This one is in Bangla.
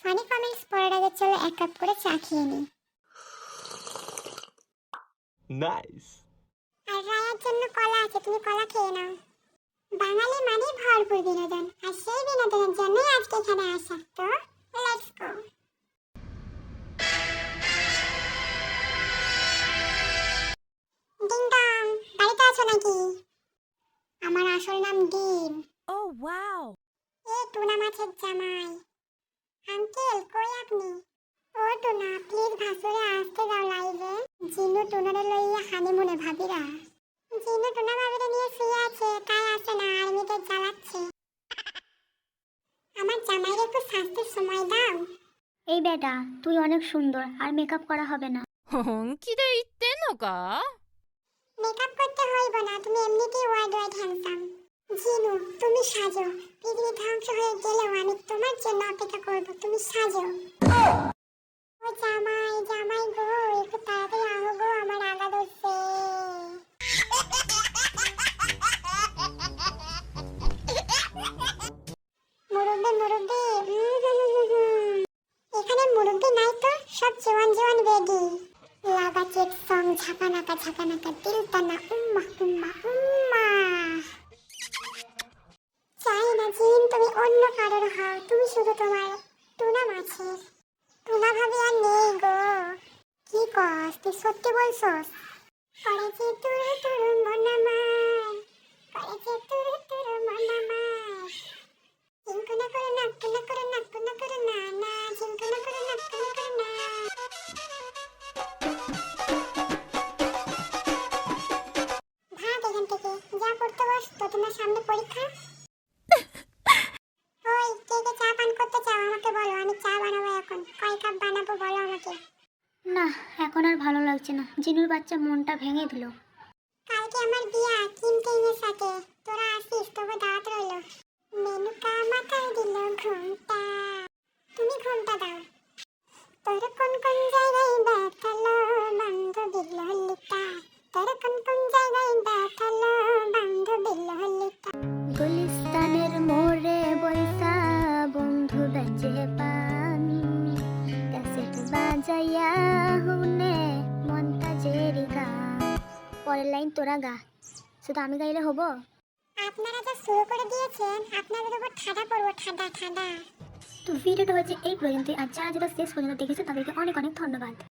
ফানি কমেন্টস পড়ার আগে চলো এক কাপ করে চা খেয়ে নিই। নাইস। আর রায়ার জন্য কলা আছে, তুমি কলা খেয়ে নাও। বাঙালি মানে ভরপুর বিনোদন, আর সেই বিনোদনের জন্যই আজকে এখানে আসা। তো লেটস গো। ডিং ডং, বাড়িতে আছো নাকি? আমার আসল নাম ডিম। Oh, wow. এ টুনা মাছের জামাই। আঙ্কেল কই আপনি? ও টুনা, প্লিজ ভাসুরে আসতে দাও লাইভে। জিনু টুনারে লইয়া হানিমুনে ভাবিরা। জিনু টুনা ভাবিরে নিয়ে শুয়ে আছে, তাই আসে না, আর্মিদের জ্বালাচ্ছে। আমার জামাইরে একটু শাস্তির সময় দাও। এই বেটা, তুই অনেক সুন্দর, আর মেকআপ করা হবে না। 本気で言ってんのか? মেকআপ করতে হইব না, তুমি এমনিতেই ওয়াইড ওয়াইড হ্যান্ডসাম। জিনু তুমি সাজো, পৃথিবী ধ্বংস হয়ে গেলেও আমি তোমার জন্য অপেক্ষা করব, তুমি সাজো। ও জামাই, জামাই গো, একটু তাড়াতাড়ি আহো গো, আমার আগা ধরছে। মুরব্বি মুরব্বি, এখানে মুরব্বি নাই তো, সব জওয়ান জওয়ান রেডি। লাগা চেক সং ঝাঁকানাকা ঝাঁকানাকা দিল টানা উম্মা উম্মা উম্মা। চাই না জিন তুমি অন্য কারোর হও, তুমি শুধু তোমার টুনা মাছের। টুনা ভাবি আর নেই গো। কি কস, তুই সত্যি বলছস? করেছে তুরু তুরু মন আমার, করেছে তুরু তুরু মন আমার। জিনকুনা করে না, কুনা করে না, কুনা করে না না, জিনকুনা করে না, কুনা করে না। ভাগ এখান থেকে, যা পড়তে বস, তো তোমার সামনে পরীক্ষা। ওই কে কে চা পান করতে চাও আমাকে বলো, আমি চা বানাবো এখন। কয় কাপ বানাবো বলো আমাকে। না, এখন আর ভালো লাগছে না। জিনুর বাচ্চা মনটা ভেঙে দিল। কালকে আমার বিয়া কিম কিমের সাথে, তোরা আসিস, তবে দাওয়াত রইলো। মেনুকা মাথায় দিল ঘুমটা, তুমি ঘুমটা দাও। তোর কোন কোন জায়গায় ব্যথালো বান্ধবী ললিতা, তোর কোন কোন জায়গায় ব্যথালো বান্ধবী ললিতা। গুলিস্তানের মোড়ে বৈসা বন্ধু বেঁচে পানি, ক্যাসেট বাজাইয়া হুনে মন্তাজের গান। পরের লাইন তোরা গা, শুধু আমি গাইলে হবো? আপনারা যা শুরু করে দিয়েছেন, আপনাদের উপর ঠাডা পড়বো, ঠাডা ঠাডা। তো ভিডিওটা হচ্ছে এই পর্যন্তই। আর যারা যেটা শেষ পর্যন্ত দেখেছে তাদেরকে অনেক অনেক ধন্যবাদ।